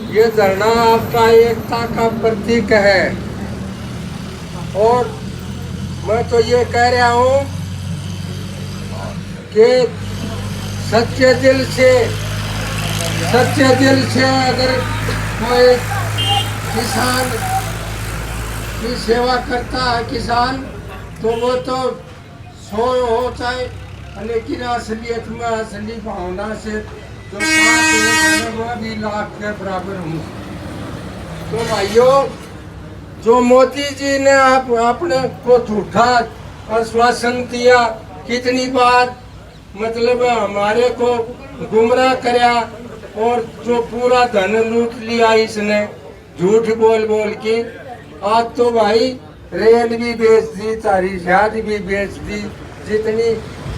ये धरना आपका एकता का प्रतीक है और मैं तो ये कह रहा हूँ कि सच्चे दिल से अगर कोई किसान की सेवा करता है किसान तो वो तो 100 हो चाहे, लेकिन असलियत में असली भावना से जो 5 वो भी लाख के बराबर हूँ। तो भाइयों, जो मोदी जी ने अपने को झूठा आश्वासन दिया, कितनी बार मतलब हमारे को गुमराह करया और जो पूरा धन लूट लिया इसने झूठ बोल बोल के। आज तो भाई रेल भी बेच दी, सारी शादी भी बेच दी, जितनी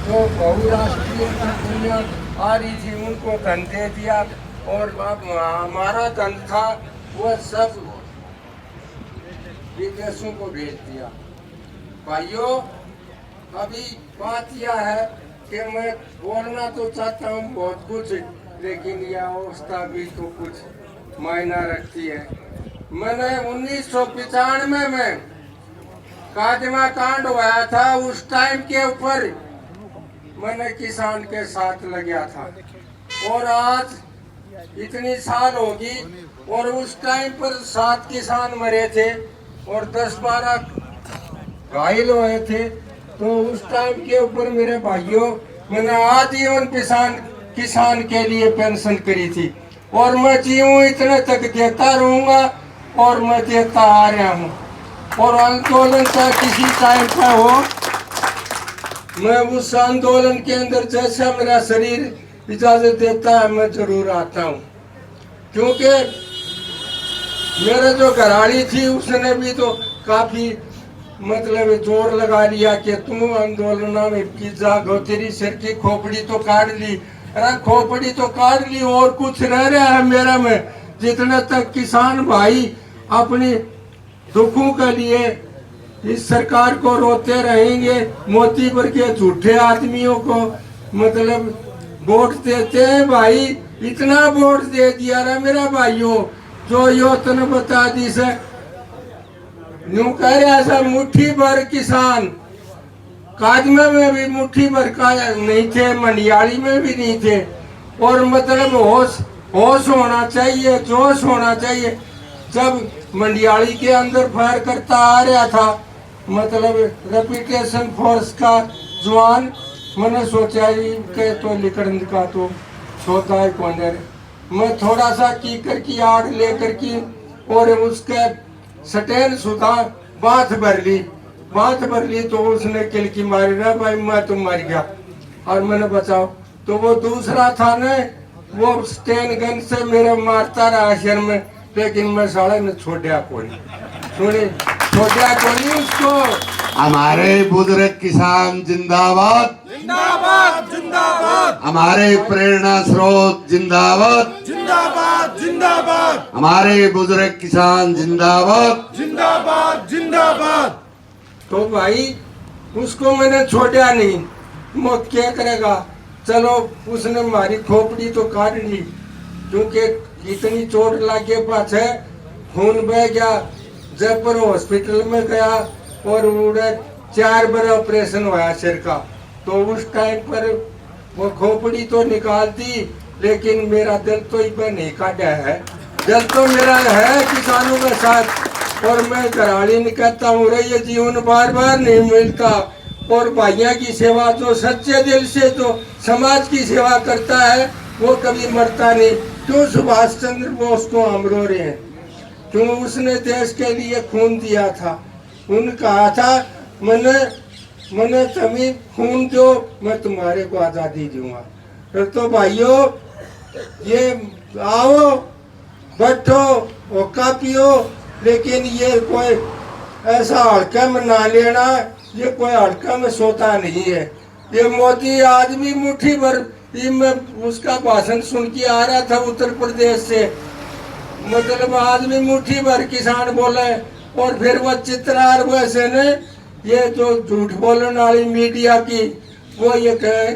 जो बहुराष्ट्रीय कंपनियां आ रही थी उनको धन दे दिया और हमारा धन था वो सब विदेशों को भेज दिया। भाइयों, अभी बात यह है कि मैं बोलना तो चाहता हूँ बहुत कुछ, लेकिन यह अवस्था भी तो कुछ मायना रखती है। मैंने 1995 में काजमा कांड हुआ था, उस टाइम के ऊपर मैंने किसान के साथ लगा था और आज इतनी साल होगी और उस टाइम पर 7 किसान मरे थे और 10-12 घायल हुए थे। तो उस टाइम के ऊपर मेरे भाइयों, मैंने आजीवन किसान के लिए पेंशन करी थी और मैं जीऊँ इतने तक देता रहूंगा और मैं देता आ रहा हूँ। और आंदोलन का किसी टाइम का हो, मैं उस आंदोलन के अंदर जैसा मेरा शरीर इजाजत देता है मैं जरूर आता हूँ। क्योंकि मेरा जो घराड़ी थी उसने भी तो काफी मतलब जोर लगा लिया कि तुम आंदोलन में की जागो, तेरी सिर की खोपड़ी तो काट ली। अरे खोपड़ी तो काट ली और कुछ रह रहा है मेरा में। जितने तक किसान भाई अपनी दुखों के लिए इस सरकार को रोते रहेंगे, मोदी पर के झूठे आदमियों को मतलब वोट देते हैं भाई, इतना वोट दे दिया ना मेरा भाइयों, जो यो तने बता दी से यूं कह रहा था मुट्ठी भर किसान, काजमे में भी मुट्ठी भर का नहीं थे, मंडियाली में भी नहीं थे। और मतलब होश होना चाहिए, जोश होना चाहिए। जब मंडियाली के अंदर फायर करता आ रहा था मतलब रेपिटेशन फोर्स का जवान, मैंने सोचा कि तो लिखण का तो सोता है कौन है। मैं थोड़ा सा कीकर की आड़ लेकर की और उसके सटेन सुधा बात भर ली तो उसने किलकी मारी ना भाई मैं तो मर गया और मैंने बचाओ। तो वो दूसरा था ने वो स्टेन गन से मेरे मारता रहा शहर में, लेकिन मैं साले ने छोड़ा कोई उसको। हमारे बुजुर्ग किसान जिंदाबाद जिंदाबाद जिंदाबाद, हमारे प्रेरणा स्रोत जिंदाबाद जिंदाबाद जिंदाबाद, हमारे बुजुर्ग किसान जिंदाबाद जिंदाबाद जिंदाबाद। तो भाई उसको मैंने छोड़ा नहीं, वो क्या करेगा। चलो उसने हमारी खोपड़ी तो काट ली, क्योंकि इतनी चोट लगे पास है, खून बह गया। जयपुर हॉस्पिटल में गया और उड़े 4 बार ऑपरेशन हुआ सिर का। तो उस टाइम पर वो खोपड़ी तो निकाल दी, लेकिन मेरा दिल तो इतना नहीं काटा है। दिल तो मेरा है किसानों के साथ और मैं घराड़ी नहीं कहता हूँ रे, ये जीवन बार बार नहीं मिलता। और भाइयों की सेवा जो सच्चे दिल से जो समाज की सेवा करता है वो कभी मरता नहीं। क्यों सुभाष चंद्र बोस को हम रो रहे हैं, क्यों उसने देश के लिए खून दिया था। उन्होंने कहा था मैंने तुम्हें खून दो मैं तुम्हारे को आज़ादी दूंगा। तो भाइयों, ये आओ बैठो होका पियो, लेकिन ये कोई ऐसा हल्का में ना लेना, ये कोई हल्का में सोता नहीं है। ये मोदी आज भी मुट्ठी भर, मैं उसका भाषण सुन के आ रहा था उत्तर प्रदेश से, मतलब आज भी मुट्ठी भर किसान बोले। और फिर वो चित्रार वैसे ने ये जो झूठ बोलने वाली मीडिया की वो ये कहे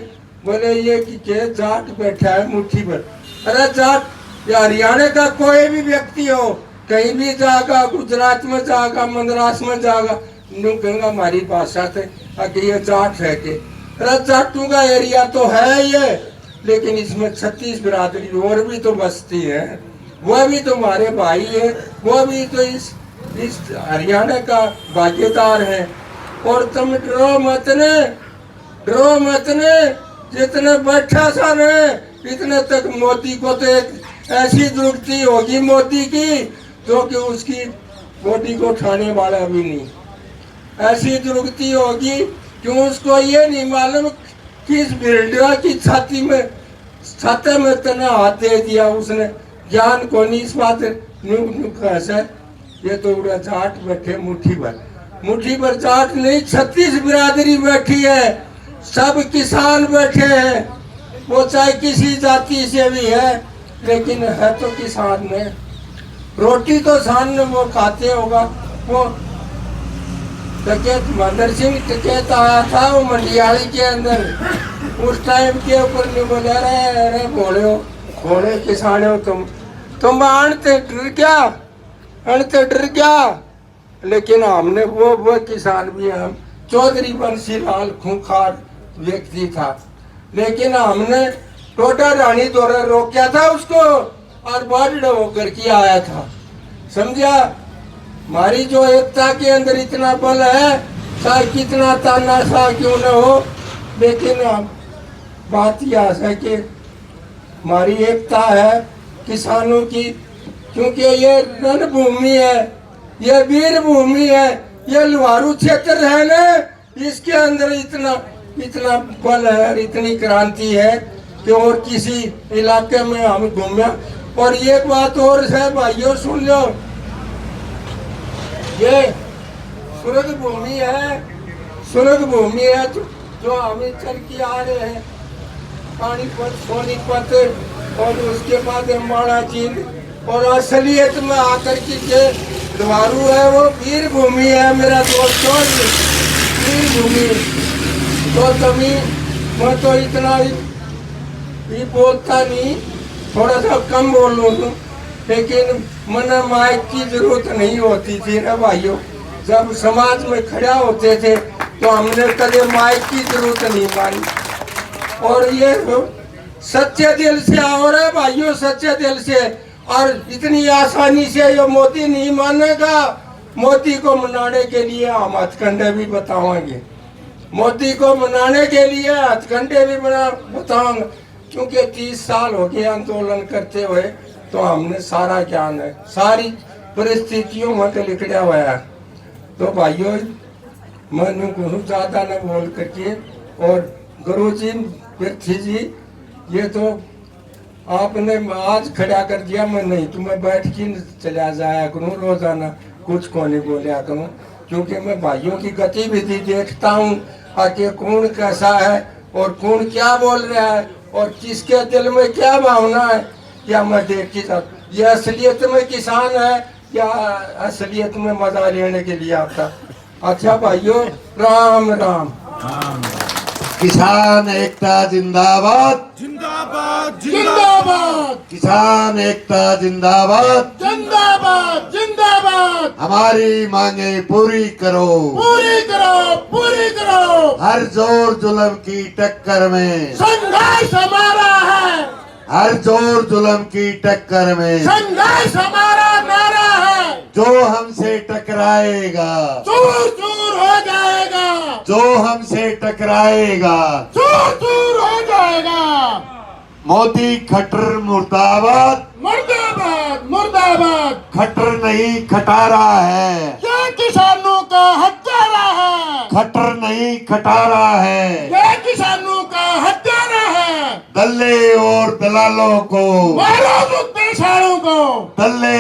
बोले ये कि जाट बैठा है मुट्ठी भर। अरे जाट या हरियाणा का कोई भी व्यक्ति हो, कहीं भी जाएगा, गुजरात में जाएगा, मद्रास में जाएगा, नु कहेंगे हमारी भाषा थे आगे ये जाट है के। अरे जाटों का एरिया तो है ये, लेकिन इसमें 36 बिरादरी और भी तो बसती है, वो भी तो हमारे भाई है, वो भी तो इस हरियाणा का भागीदार है। और तुम डरो मत ने, जितने बैठा सा ने इतने तक मोदी को तो एक ऐसी दुर्गति होगी मोदी की, जो कि उसकी बॉडी को उठाने वाला भी नहीं। ऐसी दुर्गति होगी कि उसको ये नहीं मालूम किस बिल्डिया की छाती में तने हाथ दे दिया उसने, ज्ञान को नहीं। इस बात कैसे ये तो उड़ा जाट बैठे मुट्ठी भर जाट नहीं, 36 बिरादरी बैठी है, सब किसान बैठे हैं, वो चाहे किसी जाति से भी है, लेकिन है तो किसान में। रोटी तो सामने वो खाते होगा। वो टकेत मदर सिंह टकेत आया था वो मंडियाली के अंदर, उस टाइम के ऊपर नहीं बोले अरे घोड़े किसान हो तुम अनते डर गया। लेकिन हमने वो किसान भी हम चौधरी बंसीलाल खूंखार व्यक्ति था, लेकिन हमने टोटा रानी द्वारा रोका था उसको और बाढ़ होकर के आया था। समझा, हमारी जो एकता के अंदर इतना बल है, चाहे कितना तानाशाह क्यों न हो, लेकिन बात यह है कि हमारी एकता है किसानों की, क्योंकि ये रणभूमि है, ये वीर भूमि है, ये लुहारू क्षेत्र है ना, इसके अंदर इतना बल है, इतनी क्रांति है कि और किसी इलाके में हम घूमे। और एक बात और है भाइयों, सुन लो, ये स्वर्ग भूमि है जो हमें चल के आ रहे हैं, पानीपत, सोनीपत और उसके बाद अम्बाड़ा झील, और असलियत में आकर के द्वारू है वो वीर भूमि है मेरा दोस्तों, वीर भूमि। तो तभी मैं तो इतना ही बोलता नहीं, थोड़ा सा कम बोल लूँ, लेकिन मन माइक की जरूरत नहीं होती थी ना भाइयों। जब समाज में खड़ा होते थे तो हमने कभी माइक की जरूरत नहीं मानी। और ये सच्चे दिल से हो रहा है भाइयों, सच्चे दिल से। और इतनी आसानी से ये मोदी नहीं मानेगा। मोदी को मनाने के लिए हम हथकंडे भी बताएंगे, मोदी को मनाने के लिए हथकंडे भी बताएंगे, क्योंकि 30 साल हो गए आंदोलन करते हुए, तो हमने सारा ज्ञान है, सारी परिस्थितियों में तो लिखा हुआ है। तो भाइयों, मैं कुछ ज़्यादा न बोल करके, और गुरु जी पृथ्वी जी, ये तो आपने आज खड़ा कर दिया, मैं नहीं तो मैं बैठ के चला जाया करूँ रोजाना, कुछ को नहीं बोलिया करूँ, क्योंकि मैं भाइयों की गतिविधि देखता हूँ आके कौन कैसा है और कौन क्या बोल रहा है और किसके दिल में क्या भावना है, क्या मैं देख के साथ ये असलियत में किसान है या असलियत में मजा लेने के लिए आता। अच्छा भाइयों, राम राम। किसान एकता जिंदाबाद, जिंदाबाद जिंदाबाद, किसान एकता जिंदाबाद, जिंदाबाद, जिंदाबाद। हमारी मांगे पूरी करो, पूरी करो, पूरी करो। हर जोर जुल्म की टक्कर में संघर्ष हमारा है, हर जोर जुल्म की टक्कर में संघर्ष हमारा नारा है। जो हमसे टकराएगा चूर चूर हो जाएगा, जो हमसे टकराएगा चूर चूर हो जाएगा। मोदी खट्टर मुर्दाबाद, मुर्दाबाद, मुर्दाबाद। खट्टर नहीं खटारा है, ये किसानों का हत्यारा है, खट्टर नहीं खटारा है, ये किसानों का हत्यारा है। दल्ले और दलालों को मारो मुक्त पेशारों को, दल्ले